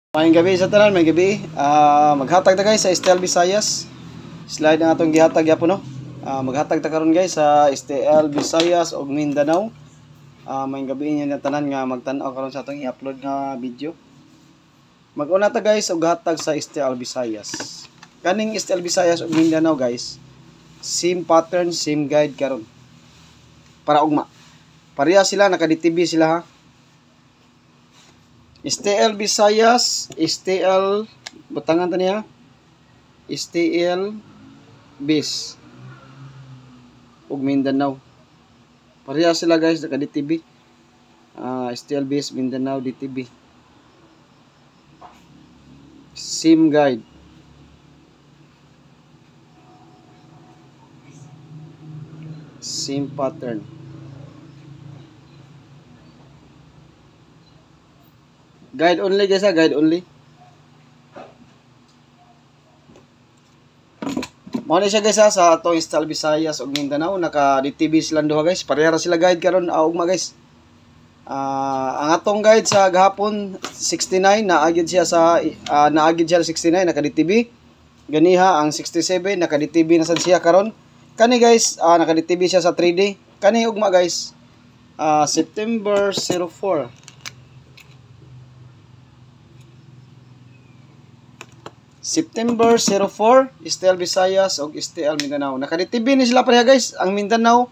Mayong gabi sa tanan, may gabi. Maghatag ta guys sa STL Visayas. Slide ang atong gihatag gyapon no. Maghatag ta karon guys sa STL Visayas ug Mindanao. Mayong gabi inyo na tanan nga magtan-aw karon sa atong i-upload nga video. Mag-una ta guys og hatag sa STL Visayas. Kaning STL Visayas ug Mindanao guys, same pattern, same guide karon. Para ugma. Pareha sila, naka-DTV sila ha. STL Visayas, STL butangan ta niya. STL Bis ug Mindanao. Pareha sila guys, naka-DTV. STL Bis, Mindanao, DTV. Same guide. Same pattern. Guide only guys ha, guide only. Mao ni siya guys ha, sa atong STL Visayas ug Mindanao, naka-DTV sila duha guys. Pareha ra sila guide karon ugma guys. Ang atong guide sa gahapon 69 naagid siya sa 69 naka-DTV. Ganiha ang 67 naka-DTV na sad siya karon. Kani guys, naka-DTV siya sa 3D. Kani ugma guys, September 04. September 04, STL Visayas ug STL Mindanao. Naka-DTV ni sila pareha guys. Ang Mindanao,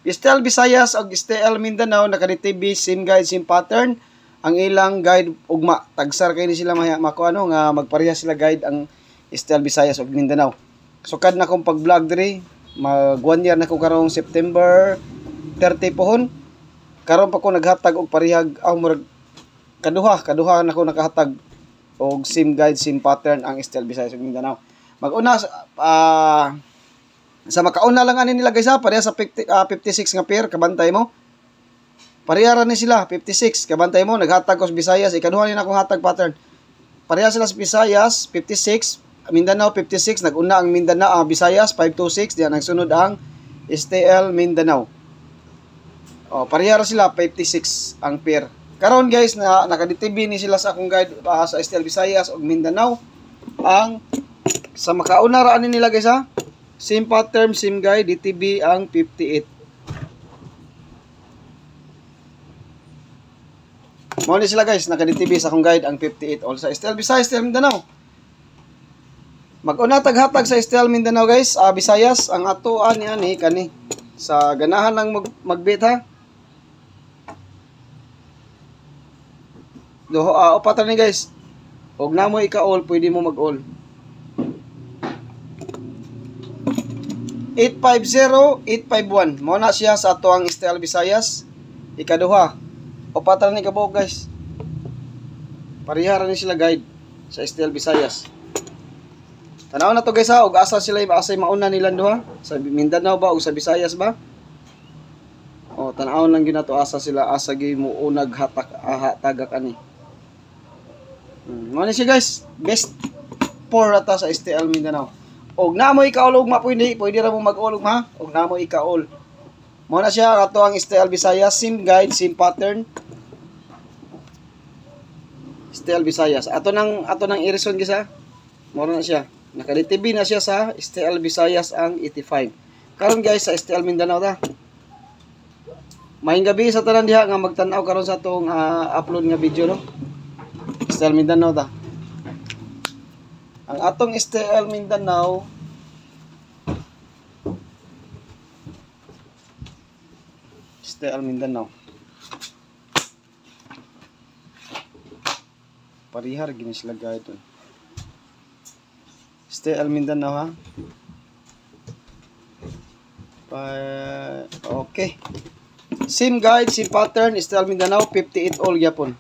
STL Visayas ug STL Mindanao naka-DTV, same guide, same pattern. Ang ilang guide ugma, tagsar kay ni sila mako ano nga magpareha sila guide ang STL Visayas ug Mindanao. Sukad na kong pag-vlog diri, mag 1 year na ko karong September 30 pohon. Karon pa ko naghatag og parehag murag kaduha na ko nakahatag og same guide, same pattern ang STL Visayas ug Mindanao. Mag-una sa makauna lang ani nila guys ha, pareha sa 56 nga pair, kabantay mo. Pareha ra ni sila 56, kabantay mo. Naghatag ko sa Visayas, ikaduha ni na akong hatag pattern. Pareha sila sa Visayas 56, Mindanao 56, nag-una ang Mindanao, Visayas 526, diyan nagsunod ang STL Mindanao. Pareha ra sila 56 ang pair. Karon guys, naka-DTV ni sila sa akong guide sa STL Visayas ug Mindanao. Ang sa makauna ra ani nila guys ha. Same pattern, same guide, DTV ang 58. Mao ni sila guys, naka-DTV sa akong guide ang 58 all sa STL Visayas, STL Mindanao. Mag-una taghatag sa STL Mindanao guys, Visayas ang ato ani kani sa ganahan lang magbit ha. Upat ni guys. Og namo ika-all, pwede mo mag-all. 850, 851. Mo na siya sa ato ang STL Visayas. Ikaduha. Upat ni kabuok guys. Pareha ra ni sila guide sa STL Visayas. Tanaw na to guys ha, og asa sila asay mauna nila duha sa Mindanao ba o sa Visayas ba? Tanaw lang gyud nato asa sila asa gyud mo unag hatag ani. Mo ni siya guys, best 4 ata sa STL Mindanao. Og namo ika-all ugma pwede ra mo mag-all ugma, og namo ika-all. Mo na siya ato ang STL Visayas, same guide, same pattern. STL Visayas. Ato nang i-reason guys ha. Mo na siya. Naka-DTV na siya sa STL Visayas ang 85. Karon guys sa STL Mindanao ta. Maayong gabi sa tanan diha nga magtan-aw karon sa atong upload nga video no. STL Mindanao ta. Ang atong STL Mindanao parihar gini sila guide. STL Mindanao ha. Okay. Same guide, same pattern, STL Mindanao 58 all gyapon.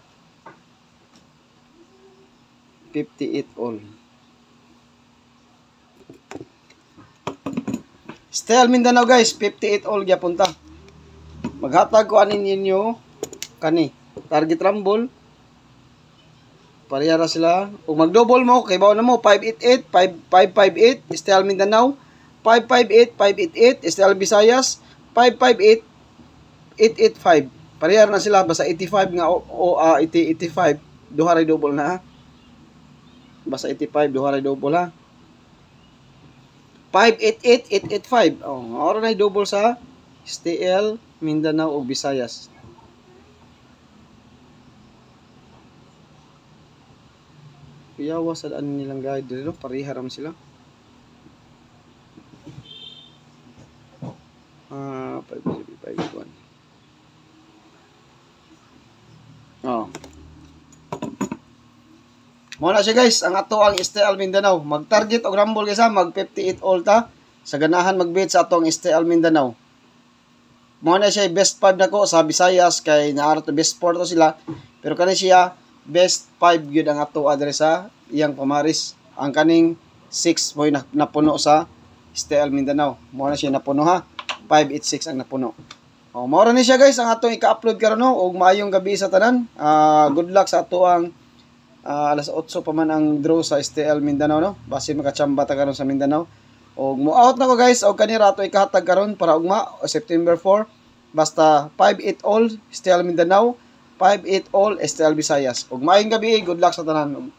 58 all. STL Mindanao guys, 58 all gyapon ta. Maghatag ko anin ninyo kani target rumble. Pareha ra sila. Ug mag-double mo kay bawo na mo 588, 558 STL Mindanao, 558, 588 STL Visayas, 558, 885. Parehar na sila basta 85 nga 85 duha ray double na ha. Basta 85 duha ra double ha. 588 885. Oh, oro na double sa STL, Mindanao ug Visayas. Iyawa sa daan nilang guide dito, pareha ram sila. 551. Oh. Mo na siya guys, ang ato ang STL Mindanao. Mag-target og rumble guys ha, mag 58 all ta. Sa ganahan mag-bet sa atong STL Mindanao. Mo na siya best 5 nako sa Visayas kay naaro to best 4 to sila. Pero kani siya best 5 gyud ang ato address sa iyang pamaris. Ang kaning 6 mo napuno sa STL Mindanao. Mo na siya napuno ha. 586 ang napuno. Oh, mao ra ni siya guys ang atong ika-upload karon no ug maayong gabi sa tanan. Good luck sa ato ang alas 8 pa man ang draw sa STL Mindanao no. Base makachamba ta karon sa Mindanao. Og mo out na ko guys og kanira ato ikahatag karon para ugma September 4. Basta 58 all STL Mindanao, 58 all STL Visayas. Og maayong gabi, good luck sa tanan.